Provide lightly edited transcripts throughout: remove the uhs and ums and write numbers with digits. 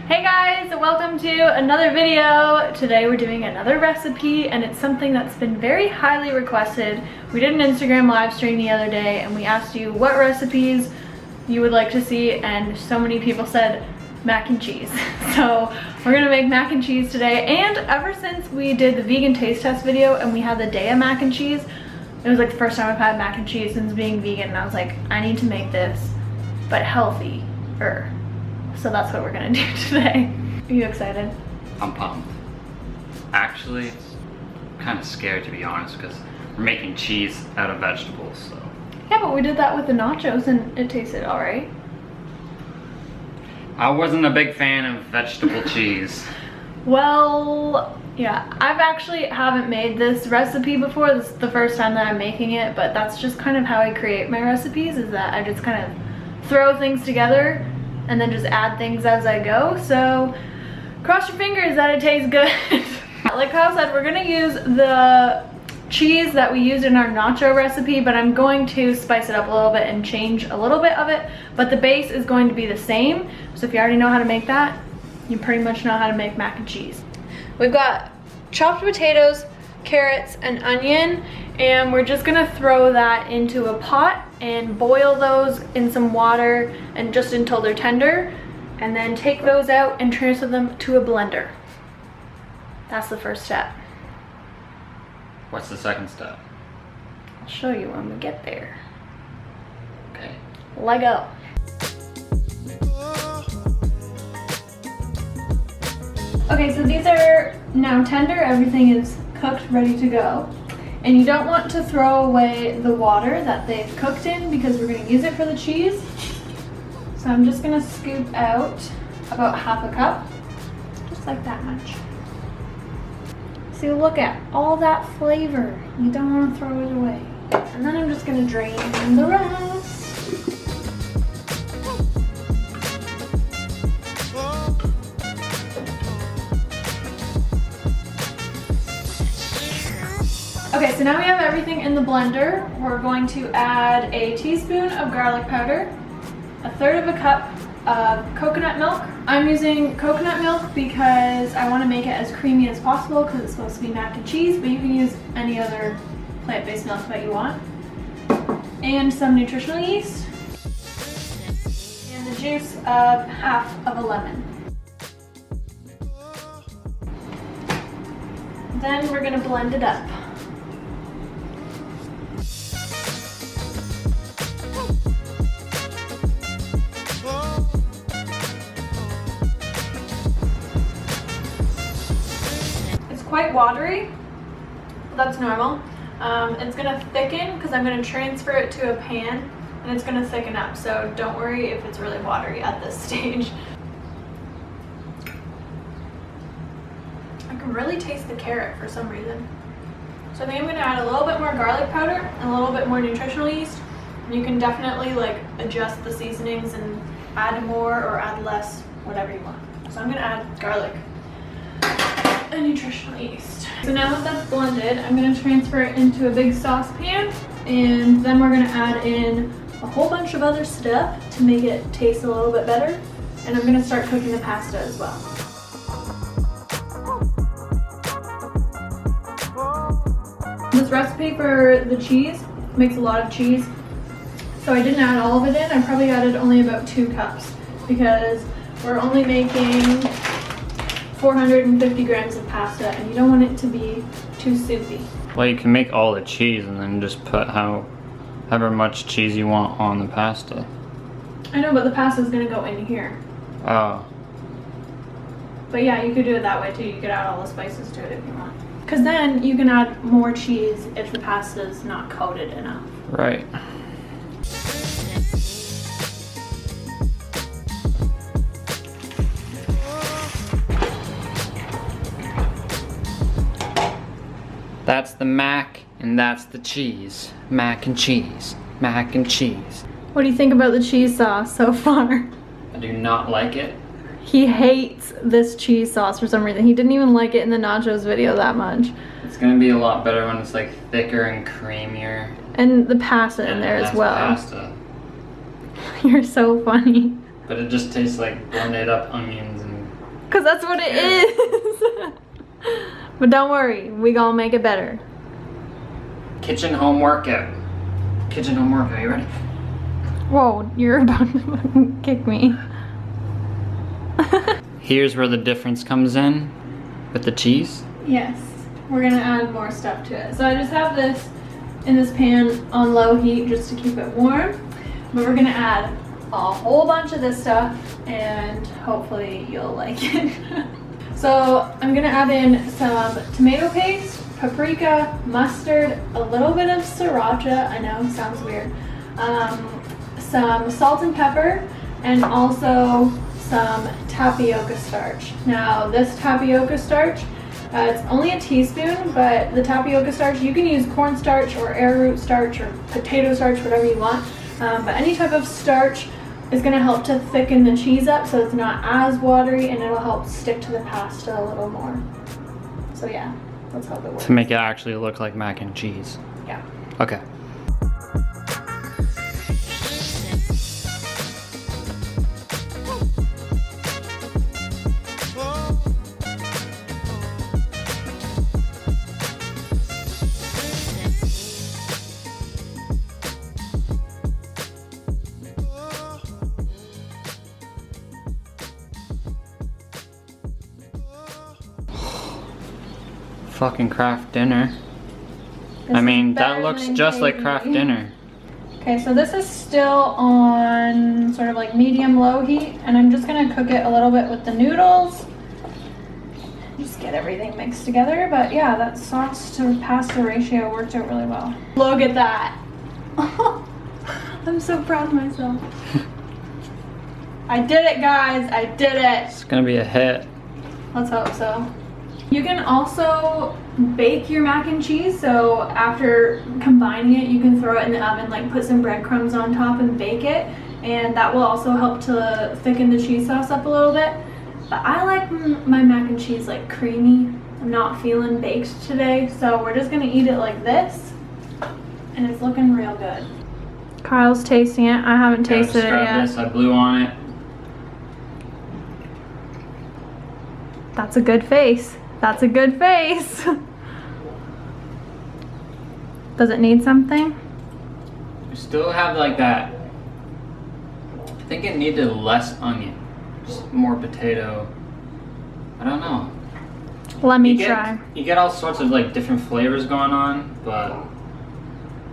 Hey guys, welcome to another video. Today we're doing another recipe and it's something that's been very highly requested. We did an Instagram live stream the other day and we asked you what recipes you would like to see, and so many people said mac and cheese. So we're gonna make mac and cheese today, and ever since we did the vegan taste test video and we had the day of mac and cheese, it was like the first time I've had mac and cheese since being vegan, and I was like, I need to make this, but healthier. So that's what we're gonna do today. Are you excited? I'm pumped. Actually, it's kind of scary to be honest, because we're making cheese out of vegetables, so. Yeah, but we did that with the nachos and it tasted alright. I wasn't a big fan of vegetable cheese. Well, yeah, I've actually haven't made this recipe before. This is the first time that I'm making it, but that's just kind of how I create my recipes, is that I just kind of throw things together and then just add things as I go. So cross your fingers that it tastes good. Like Kyle said, we're gonna use the cheese that we used in our nacho recipe, but I'm going to spice it up a little bit and change a little bit of it, but the base is going to be the same. So if you already know how to make that, you pretty much know how to make mac and cheese. We've got chopped potatoes, carrots, and onion, and we're just gonna throw that into a pot and boil those in some water and just until they're tender, and then take those out and transfer them to a blender. That's the first step. What's the second step? I'll show you when we get there. Okay. Let go. Okay, so these are now tender. Everything is cooked, ready to go. And you don't want to throw away the water that they've cooked in because we're going to use it for the cheese. So I'm just going to scoop out about half a cup, just like that much. See, look at all that flavor. You don't want to throw it away. And then I'm just going to drain the rest. Okay, so now we have everything in the blender. We're going to add a teaspoon of garlic powder, a third of a cup of coconut milk. I'm using coconut milk because I want to make it as creamy as possible because it's supposed to be mac and cheese, but you can use any other plant-based milk that you want. And some nutritional yeast. And the juice of half of a lemon. Then we're going to blend it up. Quite watery, that's normal. It's gonna thicken because I'm gonna transfer it to a pan and it's gonna thicken up, so don't worry if it's really watery at this stage. I can really taste the carrot for some reason. So I think I'm gonna add a little bit more garlic powder and a little bit more nutritional yeast. You can definitely like adjust the seasonings and add more or add less, whatever you want. So I'm gonna add garlic and nutritional yeast. So now that that's blended, I'm going to transfer it into a big saucepan, and then we're going to add in a whole bunch of other stuff to make it taste a little bit better, and I'm going to start cooking the pasta as well. This recipe for the cheese makes a lot of cheese, so I didn't add all of it in. I probably added only about 2 cups because we're only making 450 grams of pasta, and you don't want it to be too soupy. Well, you can make all the cheese and then just put however much cheese you want on the pasta. I know, but the pasta is going to go in here. Oh. But yeah, you could do it that way too. You could add all the spices to it if you want. Because then you can add more cheese if the pasta is not coated enough. Right. That's the mac and that's the cheese. Mac and cheese. Mac and cheese. What do you think about the cheese sauce so far? I do not like it. He hates this cheese sauce for some reason. He didn't even like it in the nachos video that much. It's gonna be a lot better when it's like thicker and creamier. And the pasta in there as well. Pasta. You're so funny. But it just tastes like blended up onions and Cause that's what it is. But don't worry, we gonna make it better. Kitchen home workout. Kitchen home workout, you ready? Whoa, you're about to kick me. Here's where the difference comes in with the cheese. Yes, we're gonna add more stuff to it. So I just have this in this pan on low heat just to keep it warm. But we're gonna add a whole bunch of this stuff and hopefully you'll like it. So I'm gonna add in some tomato paste, paprika, mustard, a little bit of sriracha, I know, sounds weird, some salt and pepper, and also some tapioca starch. Now this tapioca starch, it's only a teaspoon, but the tapioca starch, you can use cornstarch or arrowroot starch or potato starch, whatever you want, but any type of starch is going to help to thicken the cheese up so it's not as watery, and it'll help stick to the pasta a little more. So yeah, that's how it works. To make it actually look like mac and cheese. Yeah. Okay. Fucking craft dinner. I mean, that looks just like craft dinner. Okay, so this is still on sort of like medium-low heat, and I'm just gonna cook it a little bit with the noodles. Just get everything mixed together, but yeah, that sauce to pasta ratio worked out really well. Look at that. I'm so proud of myself. I did it, guys, I did it. It's gonna be a hit. Let's hope so. You can also bake your mac and cheese, so after combining it, you can throw it in the oven, like put some breadcrumbs on top and bake it, and that will also help to thicken the cheese sauce up a little bit. But I like my mac and cheese like creamy. I'm not feeling baked today, so we're just gonna eat it like this, and it's looking real good. Kyle's tasting it. I haven't tasted it yet. This. I blew on it. That's a good face. That's a good face. Does it need something? We still have like that. I think it needed less onion. Just more potato. I don't know. Let me try. You get all sorts of like different flavors going on, but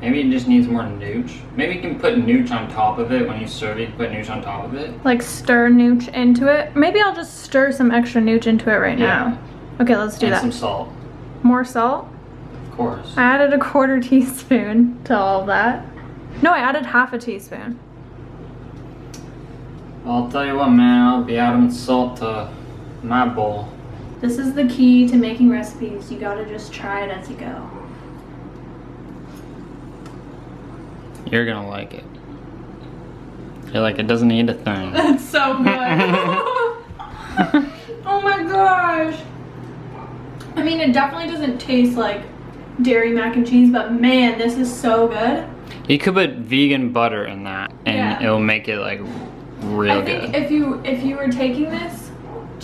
maybe it just needs more nooch. Maybe you can put nooch on top of it when you serve it. Put nooch on top of it. Like stir nooch into it? Maybe I'll just stir some extra nooch into it right now. Okay, let's do that. And some salt. More salt? Of course. I added a 1/4 teaspoon to all of that. No, I added 1/2 teaspoon. I'll tell you what, man, I'll be adding salt to my bowl. This is the key to making recipes. You gotta just try it as you go. You're gonna like it. You're like, it doesn't need a thing. That's so good. Oh my gosh. I mean, it definitely doesn't taste like dairy mac and cheese, but man, this is so good. You could put vegan butter in that, and it'll make it like real good. I think if you were taking this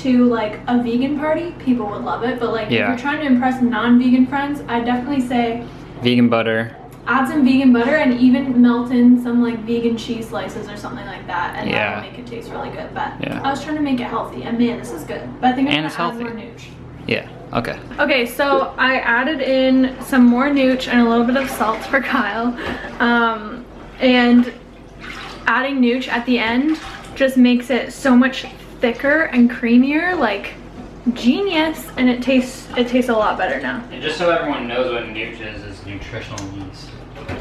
to like a vegan party, people would love it. But like if you're trying to impress non-vegan friends, I definitely say vegan butter. Add some vegan butter and even melt in some like vegan cheese slices or something like that, and that'll make it taste really good. But I was trying to make it healthy, and man, this is good. But I think I'm gonna add more nooch. Yeah. Okay. Okay, so I added in some more nooch and a little bit of salt for Kyle, and adding nooch at the end just makes it so much thicker and creamier, like genius, and it tastes a lot better now. And just so everyone knows what nooch is nutritional yeast.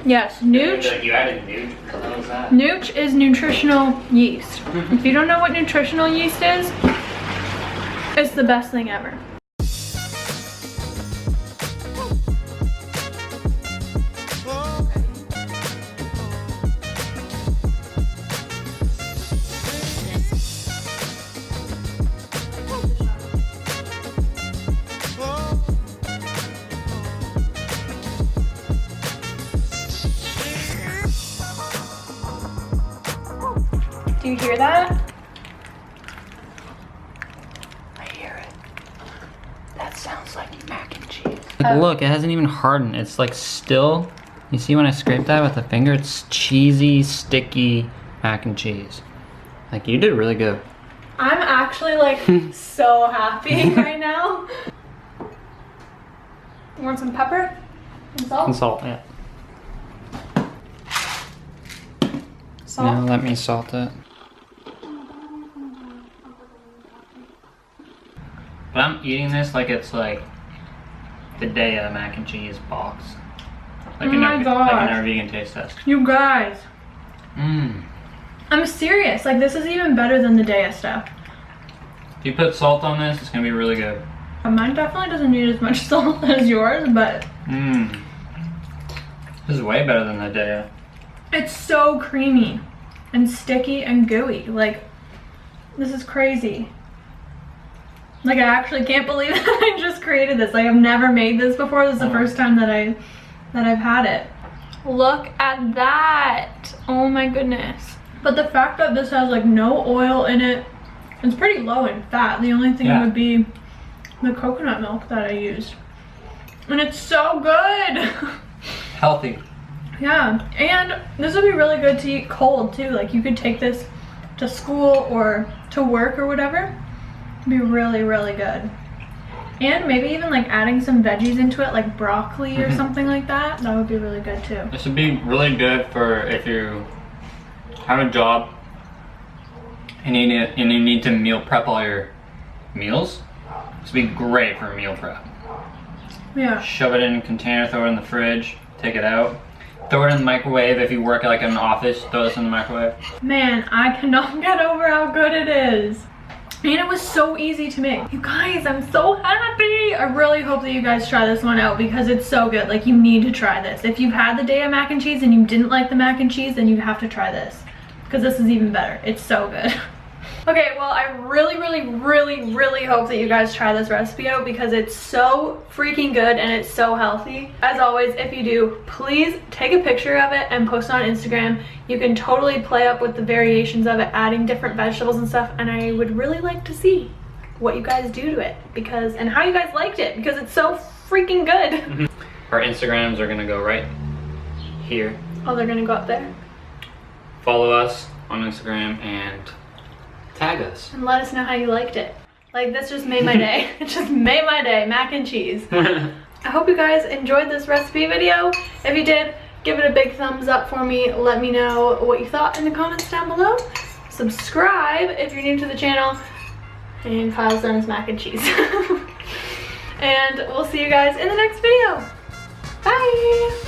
Yes, nooch. You added nooch. What was that? Nooch is nutritional yeast. If you don't know what nutritional yeast is, it's the best thing ever. Do you hear that? I mac and cheese. Like, look, it hasn't even hardened. It's like still, you see when I scrape that with a finger, it's cheesy, sticky mac and cheese. Like, you did really good. I'm actually like so happy right now. You want some pepper and salt? And salt, yeah. Salt? Now let me salt it. But I'm eating this like it's like the day of mac and cheese box. Like in our vegan taste test. You guys. Mmm. I'm serious. Like, this is even better than the Daya stuff. If you put salt on this, it's gonna be really good. Mine definitely doesn't need as much salt as yours, but Mmm. This is way better than the Daya. it's so creamy and sticky and gooey. Like, this is crazy. Like, I actually can't believe that I just created this. Like, I've never made this before. This is the first time that I've had it. Look at that. Oh my goodness. But the fact that this has like no oil in it, it's pretty low in fat. The only thing would be the coconut milk that I used. And it's so good. Healthy. Yeah, and this would be really good to eat cold too. Like, you could take this to school or to work or whatever. It'd be really, really good. And maybe even like adding some veggies into it, like broccoli or something like that. That would be really good too. This would be really good for if you have a job and you need to meal prep all your meals. This would be great for meal prep. Yeah. Shove it in a container, throw it in the fridge, take it out. Throw it in the microwave if you work like in an office, throw this in the microwave. Man, I cannot get over how good it is. And it was so easy to make. You guys, I'm so happy. I really hope that you guys try this one out because it's so good. Like, you need to try this. If you've had the Daya mac and cheese and you didn't like the mac and cheese, then you have to try this because this is even better. It's so good. Okay, well, I really, really, really, really hope that you guys try this recipe out because it's so freaking good and it's so healthy. As always, if you do, please take a picture of it and post it on Instagram. You can totally play up with the variations of it, adding different vegetables and stuff, and I would really like to see what you guys do to it and how you guys liked it because it's so freaking good. Our Instagrams are gonna go right here. Oh, they're gonna go up there? Follow us on Instagram and tag us. And let us know how you liked it. Like, this just made my day. It just made my day, mac and cheese. I hope you guys enjoyed this recipe video. If you did, give it a big thumbs up for me. Let me know what you thought in the comments down below. Subscribe if you're new to the channel. And Kyle's done his mac and cheese. And we'll see you guys in the next video. Bye!